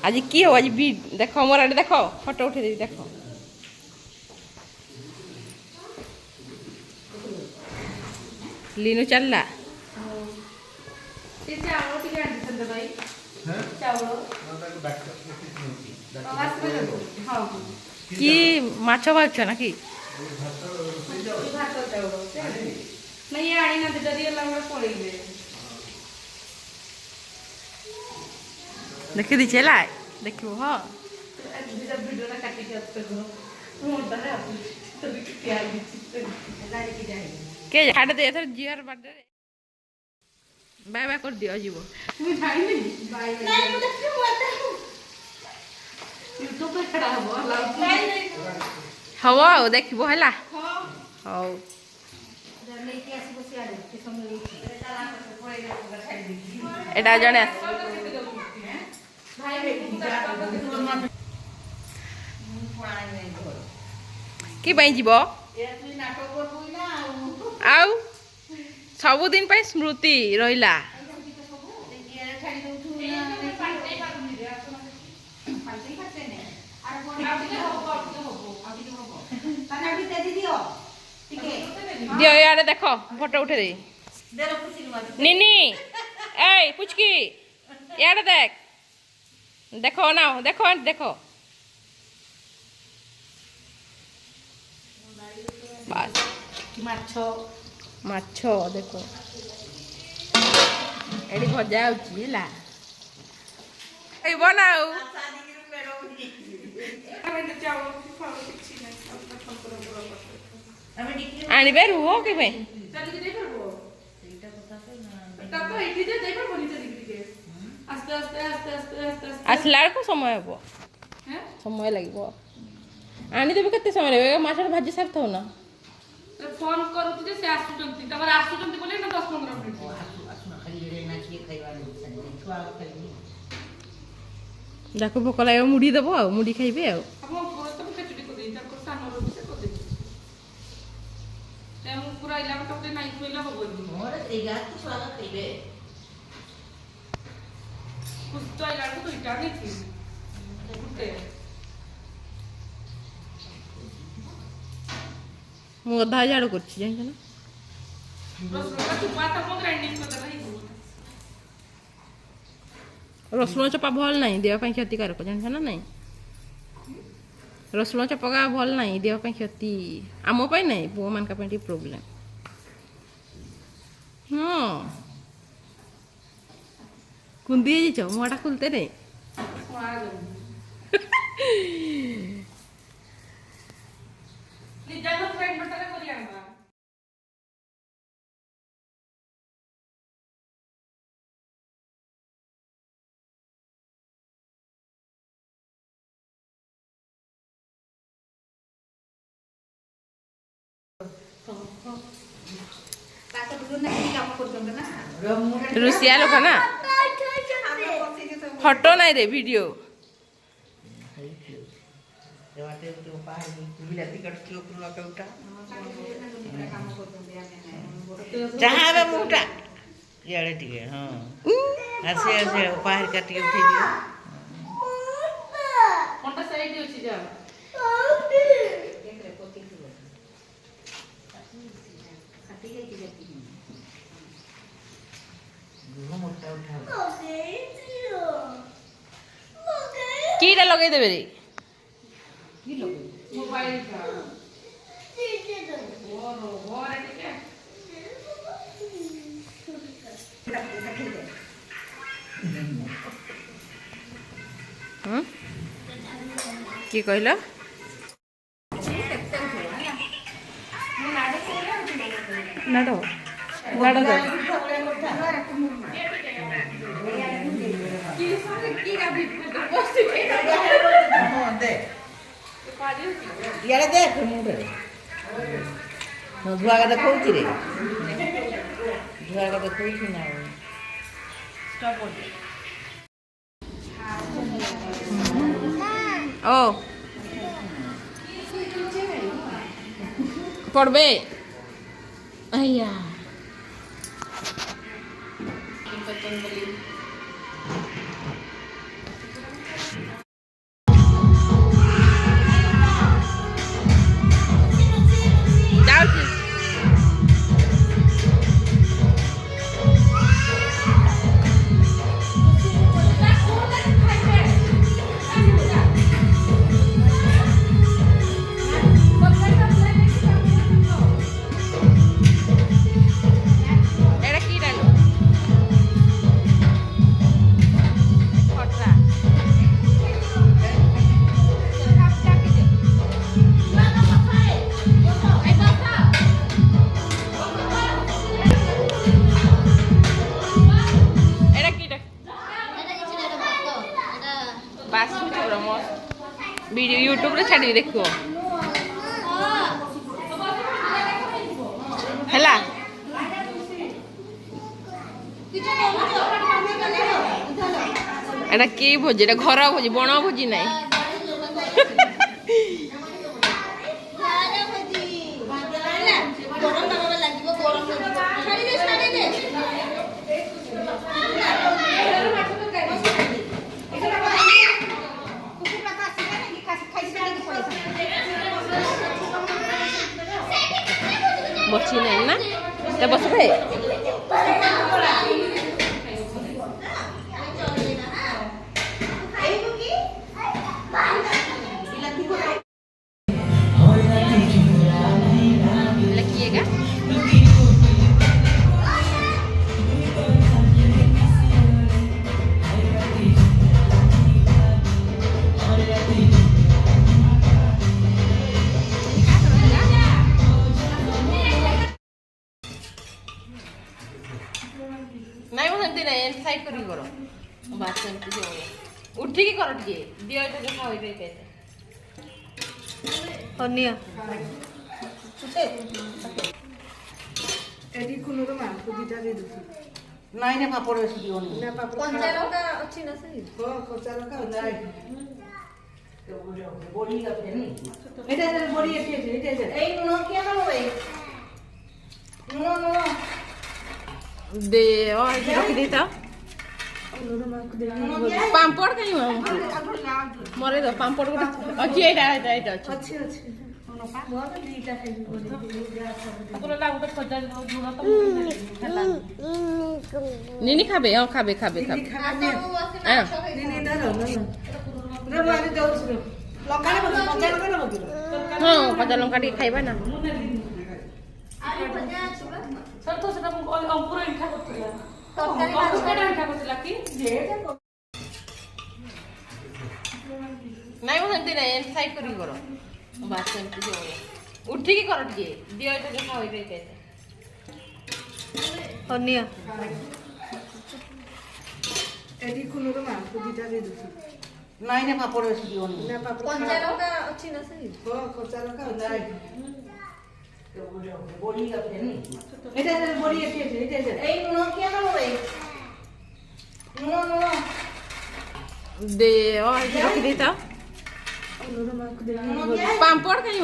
आज की हो आज भी देख मोर आड़े देख फोटो उठे दे देख लीनू चलला कि माछ भाज ना कि देखी दी चला देखो हाँ के हाड़ दे एथर जियर बर्थडे बाय बाय कर दियो जीवो मुझे जाई नहीं बाय बाय नहीं देखि मत यूट्यूब पे खड़ा हो हवा हो देखिबो हला हां लेके आसी बसी आले के समय एटा जने भाई कि बाई जीवो आउ सबुदिन पे स्मृति रहिला दियो यार देखो फोटो उठे दे निनी ए पुचकी यार देख देखो ना देखो देखो बस माछो माछो देखो एडी भजा होची हला ए बनाऊ आनी बेरु हो के भाई चली दे परबो एटा कथा तो ना तब एठी दे दे परबो नीचे दिख के आस्ते आस्ते आस्ते आस्ते आस्ते असला को समय हो हैं समय लागबो आनी देबे कते समय लेबे माछर भाजी सारथौ ना फोन करू तुझे से आसुचंती तबर आसुचंती बोले ना 10 15 मिनिट आसु ना खाली रे ना की खाइबा छुआ खाइबी देखो भोक लागे मुड़ी देबो आ मुड़ी खाइबे आ हम तो खिचड़ी को देई तको सानो रोटी से को देई ते हम पूरा इला टोटे नाही खोइला हो बोली मोर ए गात छुआ खाइबे कुछ तो इला को तो इटा नहीं थी कुटे मु अधा झाड़ करछि जानि ना रसुण चपा भल नहीं देह क्षतिकारक जान ना नहीं रसुण चपका भल नहीं देह क्षति आम नहीं पुओ मान प्रोब्लेम हाँ कुंदी मुटा खुलते नहीं रुसिया लोक ना फोटो नहीं रे वीडियो जहाँ मुटा इे टे हाँ आसे आसे पाहर काटिक उठे दियो कीड़ा लगे देबे रे की लगे मोबाइल का ओरो घरे टिके की कहला नाडो नाडो इे देख मुझे धुआ का देखा रे धुआ का देखा ना ओ पड़बे अय्या ବାସୁଛି ପୁରା ମସ୍ତ ଭିଡ଼ିଓ ୟୁଟ୍ୟୁବରେ ଛାଡ଼ିବି ଦେଖିବ ହେଲା এটা কি ভোজি এটা ঘর ভোজি বণ ভোজি নাই বসি নাই না তা বসবে लगिएगा नहीं वो सेमती नहीं साइड करी करो बात सेमती जो उठी की करो टिके दियो तो देखा होई पे कहते অনিয়া এটি কোনো তো মাছ দুইটা দিয়ে দিছি নাই না পাপড় বেশি দিও নি না পাপা কঞ্চা লঙ্কা ଅଛି না সেই কচা লঙ্কা নাই বড়ি আছে নি এটা বড়ি এটি আছে এটা আছে এই নুন কি আনো ভাই নুন दे और रख देता पांपड़ कहीं मरे दो पांपड़ को अच्छी एटा एटा एटा ଅଛି ଅଛି ମୋର ଦୁଇଟା ଖାଇବି ବଡି তোরা লাউটা খোঁজা ঝুনা তো নিনি খাবে ও খাবে খাবে খাবে হ্যাঁ নি ধরো না রে মারি যাଉଛି রে লଙ୍କା নে কଞ୍ଚା ଲଙ୍କା নে বকিলো হ্যাঁ কচা লঙ্কা ଟିକେ খাইবা না আরে ভজা আছে বা সব তো সেটা অঙ্কুর ইঠা করছিলা তরকারি অঙ্কুর ইঠা করছিলা কি যেটা নাই वो सेमती नहीं साइड करी करो बात सेमती जो उठी की करो टिके दियो तो देखा होई पे कहते অনিয়া এটি কোনো তো মাছ দুইটা দিয়ে দিছি নাই না পাপড় বেশি দিও নি না পাপা কঞ্চা লঙ্কা ଅଛି না সেই কচা লঙ্কা নাই বড়ি আছে নি এটা বড়ি এটি আছে এটা আছে এই নুন কি আনো ভাই নুন दे और रख देता पांपड़ कहीं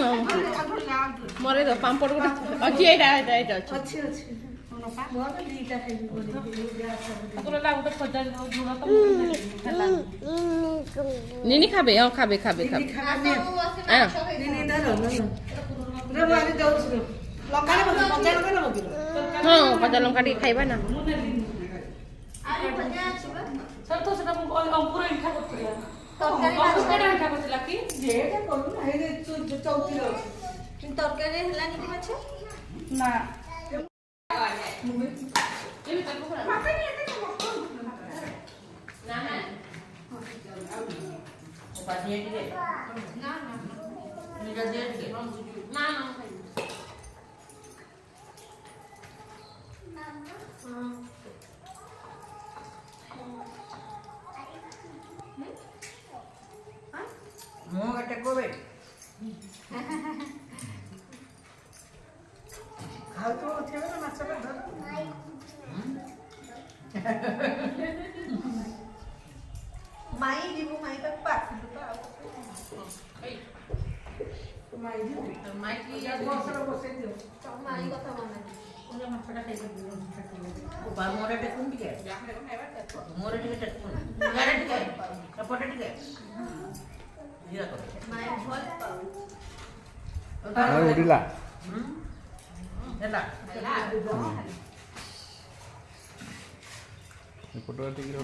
मरे दो पांपड़ को अच्छी एटा एटा एटा ଅଛି ଅଛି ମୋର ଦୁଇଟା ଖାଇବି ବଡି তোরা লাউটা খোঁজা ঝুনা তো নিনি খাবে ও খাবে খাবে খাবে খাবে হ্যাঁ নি ধরো না রে মারি যাଉଛି রে ଲଙ୍କା ନେ କଞ୍ଚା ଲଙ୍କା ନେ ବକିলো হ্যাঁ কচা লঙ্কা ଟିକେ খাইবা না আরে ভজা আছে বা সব তো সেটা অঙ্কুর ইঠা করছিলা তরকারি অঙ্কুর ইঠা করছিলা কি যেটা করু না এই চৌকির ଅଛି কিন্তু তরকারি হেলানি কি মাছ না না না পাঠিয়ে দিবে না না নিরা দিয়ে দিবে না না মো এটা কবে ଆଉ ତ ଥିବ ନା ମାଛଟା ଧର মাই দিব মাই কা পাক মাই দিও মাইকি বসরা বসে দিও মাই কথা মনে ওরা মাছটা খাইবে বা মোরে দেখুন টিকে মোরে টিকে দেখুন মোরে টিকে এপটে টিকে জিরা কর মাই ভল পাও ଆଉ ଉଡ଼ିଲା ହେଲା ଏପଟ ଟିକେ